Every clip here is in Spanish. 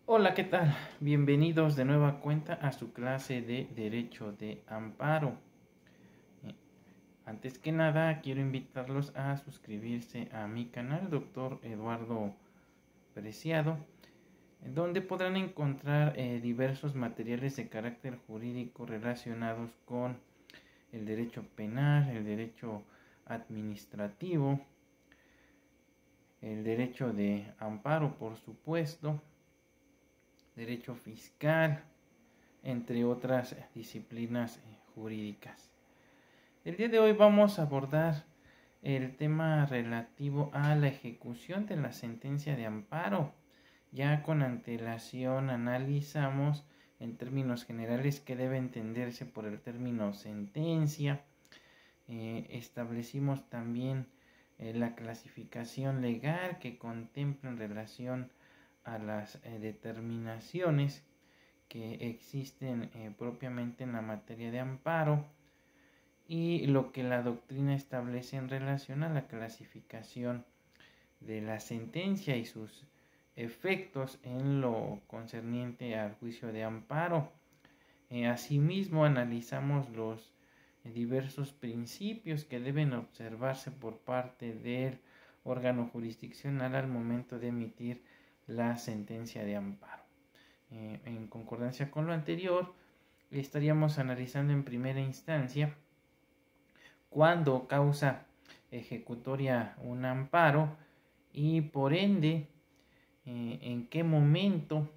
Hola, ¿qué tal? Bienvenidos de nueva cuenta a su clase de Derecho de Amparo. Eh, Antes que nada, quiero invitarlos a suscribirse a mi canal, Doctor Eduardo Preciado, donde podrán encontrar diversos materiales de carácter jurídico relacionados con el derecho penal, el derecho administrativo, el derecho de amparo, por supuesto, derecho fiscal, entre otras disciplinas jurídicas. El día de hoy vamos a abordar el tema relativo a la ejecución de la sentencia de amparo. Ya con antelación analizamos en términos generales qué debe entenderse por el término sentencia. Establecimos también la clasificación legal que contempla en relación a las determinaciones que existen propiamente en la materia de amparo y lo que la doctrina establece en relación a la clasificación de la sentencia y sus efectos en lo concerniente al juicio de amparo. Asimismo, analizamos los diversos principios que deben observarse por parte del órgano jurisdiccional al momento de emitir la sentencia de amparo. En concordancia con lo anterior, estaríamos analizando en primera instancia cuándo causa ejecutoria un amparo y por ende en qué momento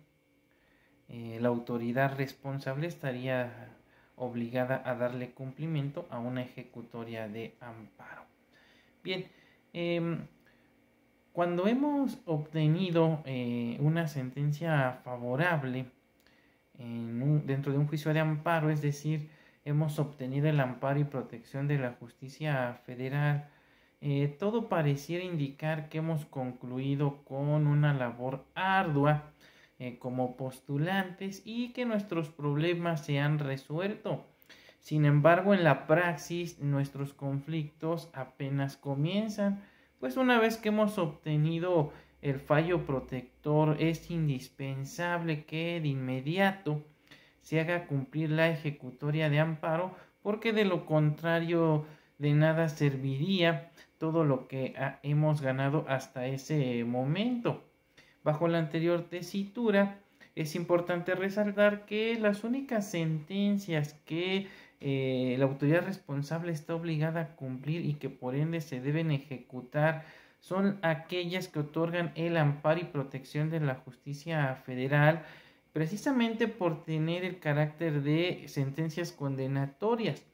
la autoridad responsable estaría obligada a darle cumplimiento a una ejecutoria de amparo. Bien, cuando hemos obtenido una sentencia favorable dentro de un juicio de amparo, es decir, hemos obtenido el amparo y protección de la justicia federal, todo pareciera indicar que hemos concluido con una labor ardua como postulantes y que nuestros problemas se han resuelto. Sin embargo, en la praxis, nuestros conflictos apenas comienzan, pues una vez que hemos obtenido el fallo protector, es indispensable que de inmediato se haga cumplir la ejecutoria de amparo, porque de lo contrario de nada serviría todo lo que hemos ganado hasta ese momento. Bajo la anterior tesitura, es importante resaltar que las únicas sentencias que la autoridad responsable está obligada a cumplir y que por ende se deben ejecutar son aquellas que otorgan el amparo y protección de la justicia federal, precisamente por tener el carácter de sentencias condenatorias.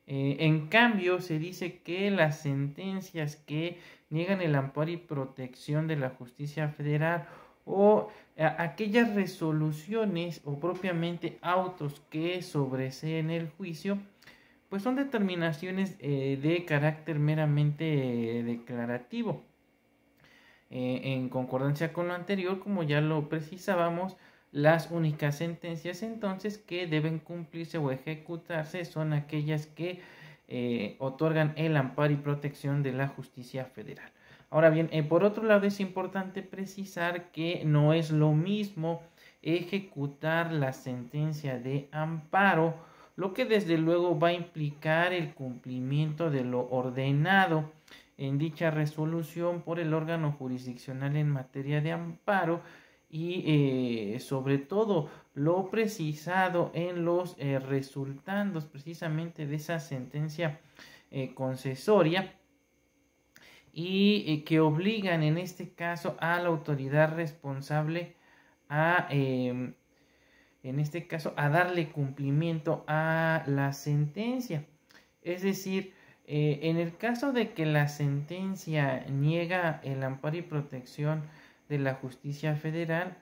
En cambio, se dice que las sentencias que niegan el amparo y protección de la justicia federal o aquellas resoluciones o propiamente autos que sobreseen el juicio, pues son determinaciones de carácter meramente declarativo. En concordancia con lo anterior, como ya lo precisábamos, las únicas sentencias entonces que deben cumplirse o ejecutarse son aquellas que otorgan el amparo y protección de la justicia federal. Ahora bien, por otro lado es importante precisar que no es lo mismo ejecutar la sentencia de amparo, lo que desde luego va a implicar el cumplimiento de lo ordenado en dicha resolución por el órgano jurisdiccional en materia de amparo y sobre todo lo precisado en los resultandos precisamente de esa sentencia concesoria y que obligan en este caso a la autoridad responsable a en este caso a darle cumplimiento a la sentencia. Es decir, en el caso de que la sentencia niega el amparo y protección de la justicia federal,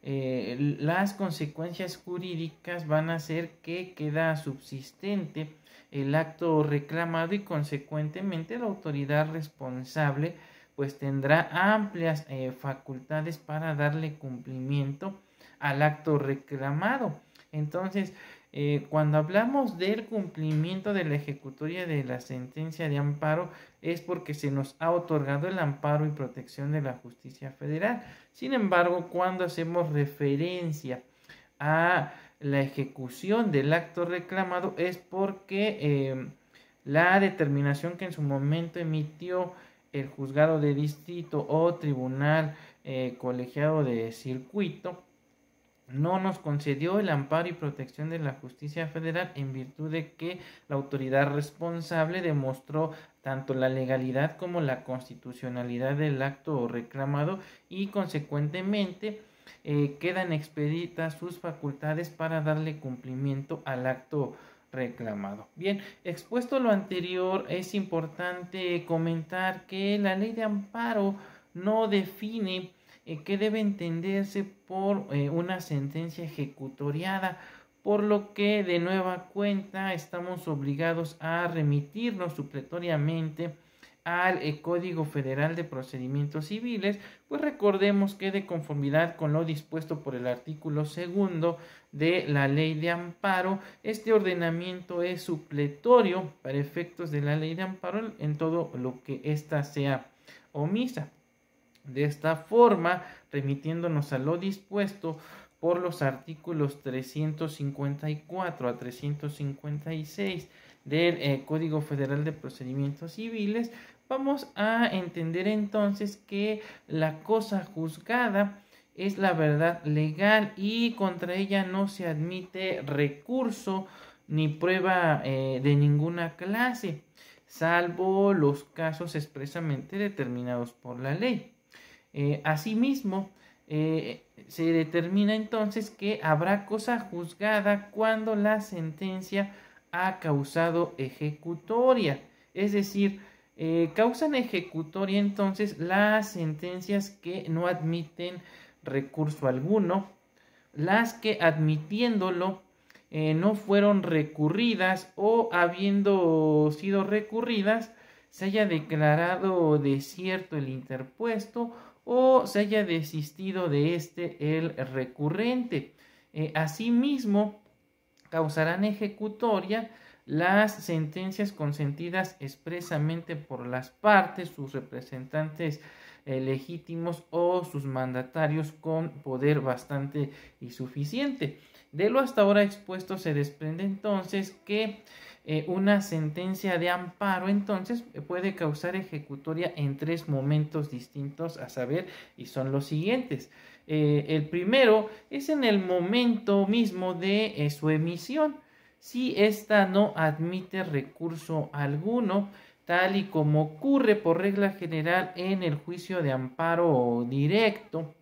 las consecuencias jurídicas van a ser que queda subsistente el acto reclamado y consecuentemente la autoridad responsable pues tendrá amplias facultades para darle cumplimiento al acto reclamado. Entonces, Cuando hablamos del cumplimiento de la ejecutoria de la sentencia de amparo es porque se nos ha otorgado el amparo y protección de la justicia federal. Sin embargo, cuando hacemos referencia a la ejecución del acto reclamado es porque la determinación que en su momento emitió el juzgado de distrito o tribunal colegiado de circuito no nos concedió el amparo y protección de la justicia federal en virtud de que la autoridad responsable demostró tanto la legalidad como la constitucionalidad del acto reclamado y consecuentemente quedan expeditas sus facultades para darle cumplimiento al acto reclamado. Bien, expuesto lo anterior, es importante comentar que la ley de amparo no define qué debe entenderse por una sentencia ejecutoriada, por lo que de nueva cuenta estamos obligados a remitirnos supletoriamente al Código Federal de Procedimientos Civiles, pues recordemos que de conformidad con lo dispuesto por el artículo 2 de la Ley de Amparo, este ordenamiento es supletorio para efectos de la Ley de Amparo en todo lo que ésta sea omisa. De esta forma, remitiéndonos a lo dispuesto por los artículos 354 a 356 del Código Federal de Procedimientos Civiles, vamos a entender entonces que la cosa juzgada es la verdad legal y contra ella no se admite recurso ni prueba de ninguna clase, salvo los casos expresamente determinados por la ley. Asimismo, se determina entonces que habrá cosa juzgada cuando la sentencia ha causado ejecutoria, es decir, causan ejecutoria entonces las sentencias que no admiten recurso alguno, las que admitiéndolo no fueron recurridas o habiendo sido recurridas se haya declarado desierto el interpuesto o se haya desistido de este el recurrente. Asimismo, causarán ejecutoria las sentencias consentidas expresamente por las partes, sus representantes legítimos o sus mandatarios con poder bastante y suficiente. De lo hasta ahora expuesto se desprende entonces que una sentencia de amparo entonces puede causar ejecutoria en tres momentos distintos, a saber, y son los siguientes. El primero es en el momento mismo de su emisión, si ésta no admite recurso alguno, tal y como ocurre por regla general en el juicio de amparo directo,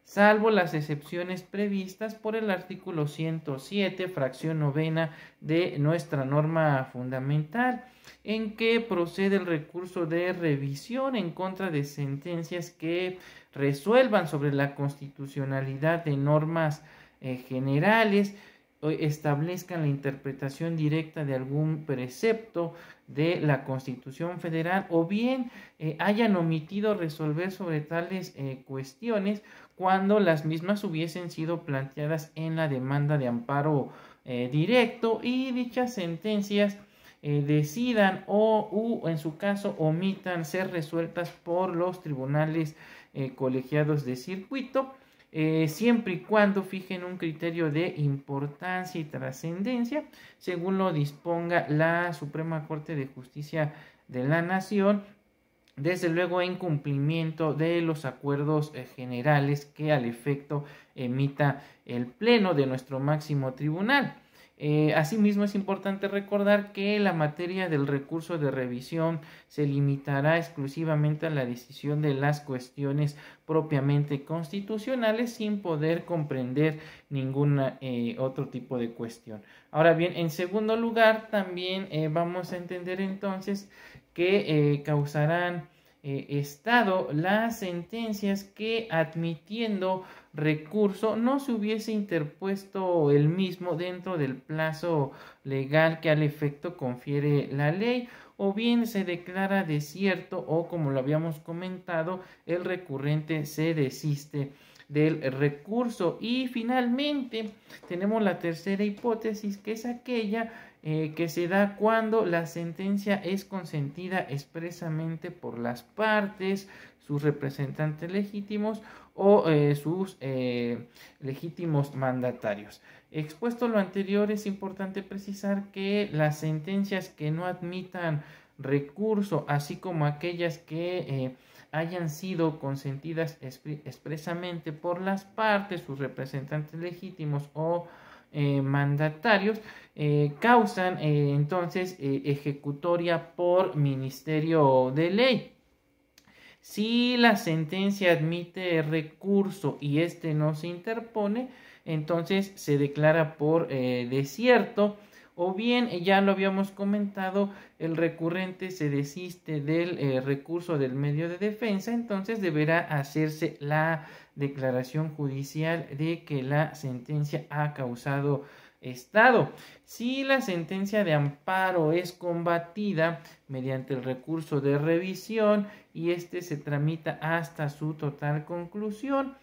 salvo las excepciones previstas por el artículo 107, fracción novena de nuestra norma fundamental, en que procede el recurso de revisión en contra de sentencias que resuelvan sobre la constitucionalidad de normas generales, establezcan la interpretación directa de algún precepto de la Constitución Federal o bien hayan omitido resolver sobre tales cuestiones cuando las mismas hubiesen sido planteadas en la demanda de amparo directo y dichas sentencias decidan o en su caso omitan ser resueltas por los tribunales colegiados de circuito, siempre y cuando fijen un criterio de importancia y trascendencia, según lo disponga la Suprema Corte de Justicia de la Nación, desde luego en cumplimiento de los acuerdos generales que al efecto emita el Pleno de nuestro máximo tribunal. Asimismo, es importante recordar que la materia del recurso de revisión se limitará exclusivamente a la decisión de las cuestiones propiamente constitucionales sin poder comprender ningún otro tipo de cuestión. Ahora bien, en segundo lugar, también vamos a entender entonces que causarán estado las sentencias que admitiendo recurso no se hubiese interpuesto el mismo dentro del plazo legal que al efecto confiere la ley, o bien se declara desierto o, como lo habíamos comentado, el recurrente se desiste del recurso. Y finalmente tenemos la tercera hipótesis, que es aquella que se da cuando la sentencia es consentida expresamente por las partes, sus representantes legítimos o sus legítimos mandatarios. Expuesto lo anterior, es importante precisar que las sentencias que no admitan recurso, así como aquellas que hayan sido consentidas expresamente por las partes, sus representantes legítimos o mandatarios, causan entonces ejecutoria por ministerio de ley. Si la sentencia admite recurso y este no se interpone, entonces se declara por desierto, o bien, ya lo habíamos comentado, el recurrente se desiste del recurso del medio de defensa, entonces deberá hacerse la declaración judicial de que la sentencia ha causado estado. Si la sentencia de amparo es combatida mediante el recurso de revisión y este se tramita hasta su total conclusión,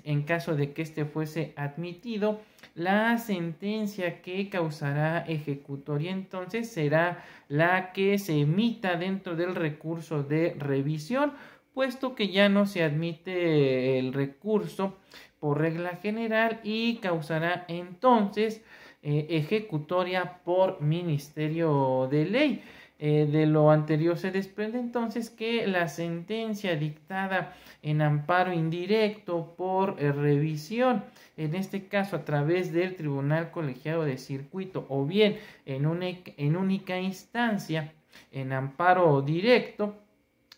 en caso de que este fuese admitido, la sentencia que causará ejecutoria entonces será la que se emita dentro del recurso de revisión, puesto que ya no se admite el recurso por regla general y causará entonces ejecutoria por ministerio de ley. De lo anterior se desprende entonces que la sentencia dictada en amparo indirecto por revisión, en este caso a través del Tribunal Colegiado de Circuito, o bien en única instancia en amparo directo,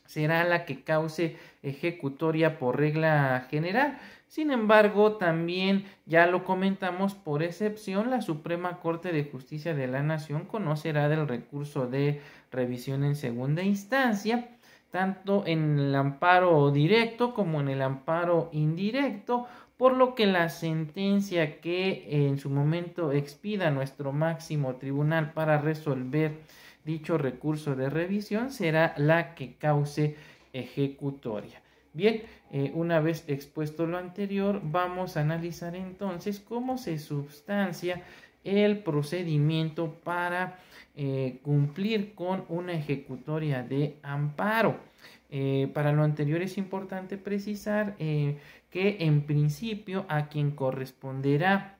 será la que cause ejecutoria por regla general. Sin embargo, también ya lo comentamos, por excepción, la Suprema Corte de Justicia de la Nación conocerá del recurso de revisión en segunda instancia, tanto en el amparo directo como en el amparo indirecto, por lo que la sentencia que en su momento expida nuestro máximo tribunal para resolver dicho recurso de revisión será la que cause ejecutoria. Bien, una vez expuesto lo anterior, vamos a analizar entonces cómo se substancia el procedimiento para cumplir con una ejecutoria de amparo. Para lo anterior es importante precisar que en principio a quien corresponderá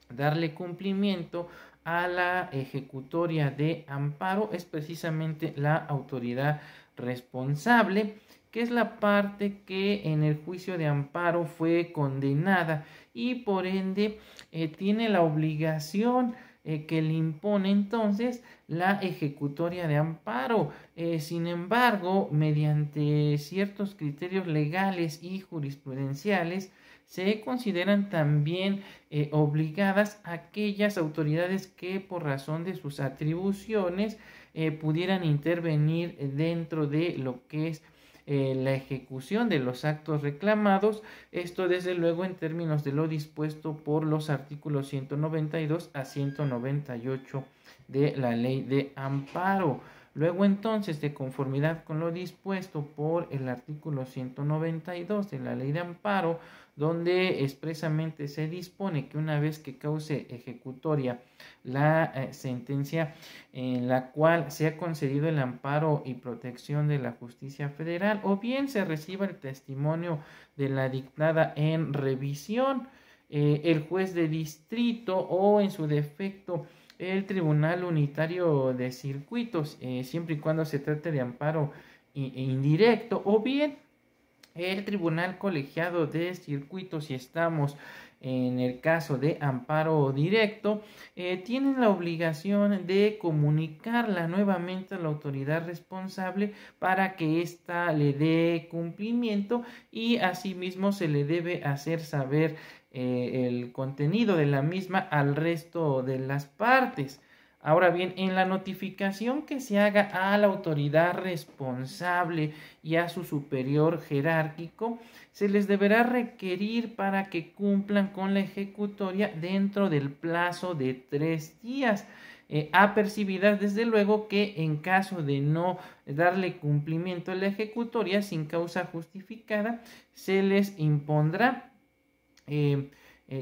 darle cumplimiento a la ejecutoria de amparo es precisamente la autoridad responsable, que es la parte que en el juicio de amparo fue condenada y por ende tiene la obligación que le impone entonces la ejecutoria de amparo. Sin embargo, mediante ciertos criterios legales y jurisprudenciales, se consideran también obligadas aquellas autoridades que por razón de sus atribuciones pudieran intervenir dentro de lo que es la ejecución de los actos reclamados, esto desde luego en términos de lo dispuesto por los artículos 192 a 198 de la ley de amparo. Luego entonces, de conformidad con lo dispuesto por el artículo 192 de la ley de amparo, donde expresamente se dispone que una vez que cause ejecutoria la sentencia en la cual se ha concedido el amparo y protección de la justicia federal, o bien se reciba el testimonio de la dictada en revisión, el juez de distrito o en su defecto el Tribunal Unitario de Circuitos, siempre y cuando se trate de amparo indirecto, o bien el Tribunal Colegiado de Circuitos, si estamos en el caso de amparo directo, tienen la obligación de comunicarla nuevamente a la autoridad responsable para que ésta le dé cumplimiento y asimismo se le debe hacer saber el contenido de la misma al resto de las partes. Ahora bien, en la notificación que se haga a la autoridad responsable y a su superior jerárquico, se les deberá requerir para que cumplan con la ejecutoria dentro del plazo de 3 días. Apercibidas desde luego que en caso de no darle cumplimiento a la ejecutoria sin causa justificada, se les impondrá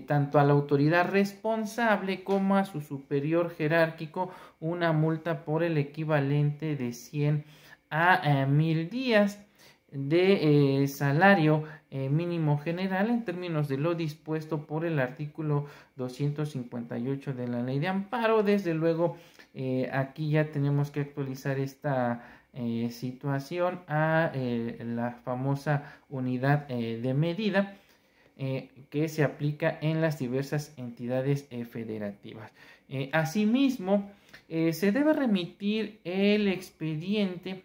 tanto a la autoridad responsable como a su superior jerárquico una multa por el equivalente de 100 a 1000 días de salario mínimo general en términos de lo dispuesto por el artículo 258 de la ley de amparo. Desde luego aquí ya tenemos que actualizar esta situación a la famosa unidad de medida que se aplica en las diversas entidades federativas. Asimismo, se debe remitir el expediente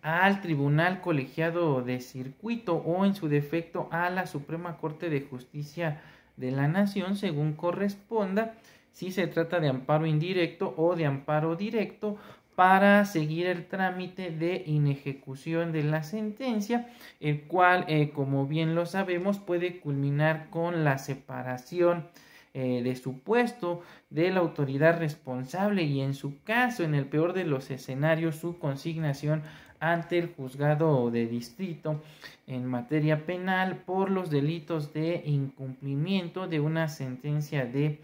al Tribunal Colegiado de Circuito o en su defecto a la Suprema Corte de Justicia de la Nación según corresponda, si se trata de amparo indirecto o de amparo directo, para seguir el trámite de inejecución de la sentencia, el cual, como bien lo sabemos, puede culminar con la separación de su puesto de la autoridad responsable y, en su caso, en el peor de los escenarios, su consignación ante el juzgado de distrito en materia penal por los delitos de incumplimiento de una sentencia de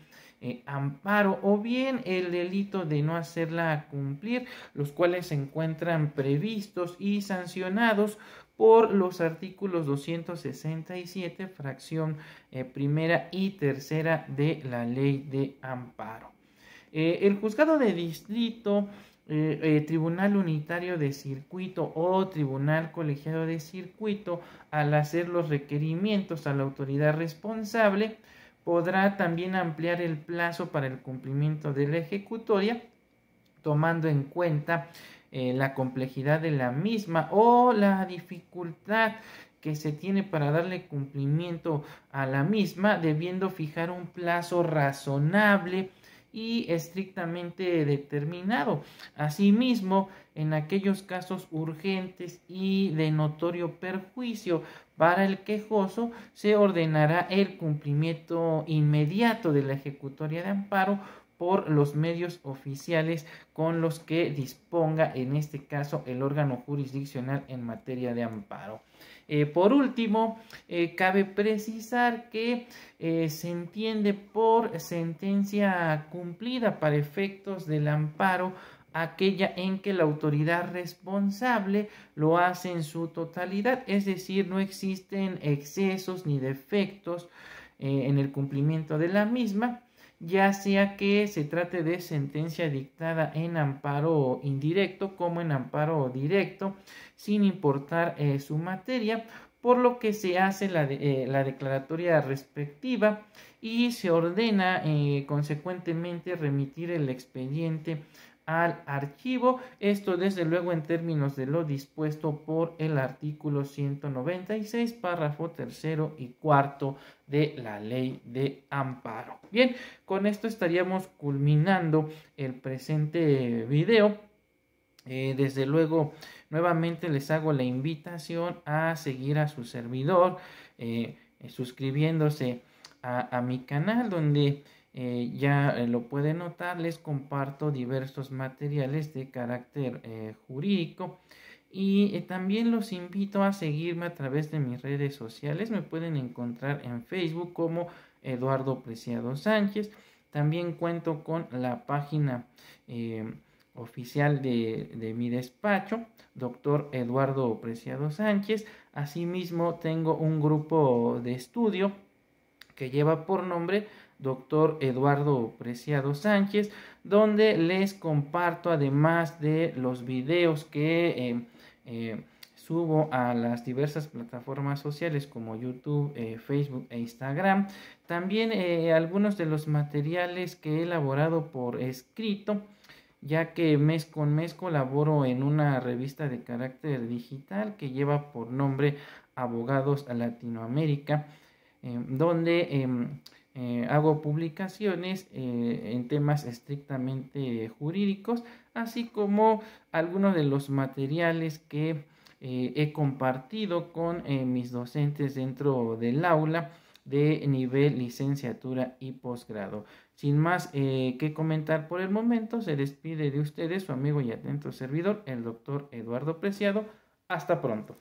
amparo o bien el delito de no hacerla cumplir, los cuales se encuentran previstos y sancionados por los artículos 267, fracción primera y tercera de la ley de amparo. El juzgado de distrito, tribunal unitario de circuito o tribunal colegiado de circuito, al hacer los requerimientos a la autoridad responsable, podrá también ampliar el plazo para el cumplimiento de la ejecutoria, tomando en cuenta la complejidad de la misma o la dificultad que se tiene para darle cumplimiento a la misma, debiendo fijar un plazo razonable y estrictamente determinado. Asimismo, en aquellos casos urgentes y de notorio perjuicio para el quejoso, se ordenará el cumplimiento inmediato de la ejecutoria de amparo por los medios oficiales con los que disponga, en este caso, el órgano jurisdiccional en materia de amparo. Por último, cabe precisar que se entiende por sentencia cumplida para efectos del amparo aquella en que la autoridad responsable lo hace en su totalidad, es decir, no existen excesos ni defectos en el cumplimiento de la misma, ya sea que se trate de sentencia dictada en amparo indirecto como en amparo directo, sin importar su materia, por lo que se hace la declaratoria respectiva y se ordena consecuentemente remitir el expediente al archivo, esto desde luego en términos de lo dispuesto por el artículo 196, párrafo tercero y cuarto de la ley de amparo. Bien, con esto estaríamos culminando el presente video. Desde luego, nuevamente les hago la invitación a seguir a su servidor, suscribiéndose a mi canal, donde ya lo pueden notar, les comparto diversos materiales de carácter jurídico y también los invito a seguirme a través de mis redes sociales. Me pueden encontrar en Facebook como Eduardo Preciado Sánchez. También cuento con la página oficial de mi despacho, doctor Eduardo Preciado Sánchez. Asimismo, tengo un grupo de estudio que lleva por nombre Doctor Eduardo Preciado Sánchez, donde les comparto, además de los videos que subo a las diversas plataformas sociales como YouTube, Facebook e Instagram, también algunos de los materiales que he elaborado por escrito, ya que mes con mes colaboro en una revista de carácter digital que lleva por nombre Abogados a Latinoamérica, donde hago publicaciones en temas estrictamente jurídicos, así como algunos de los materiales que he compartido con mis docentes dentro del aula de nivel licenciatura y posgrado. Sin más que comentar por el momento, se despide de ustedes su amigo y atento servidor, el doctor Eduardo Preciado. Hasta pronto.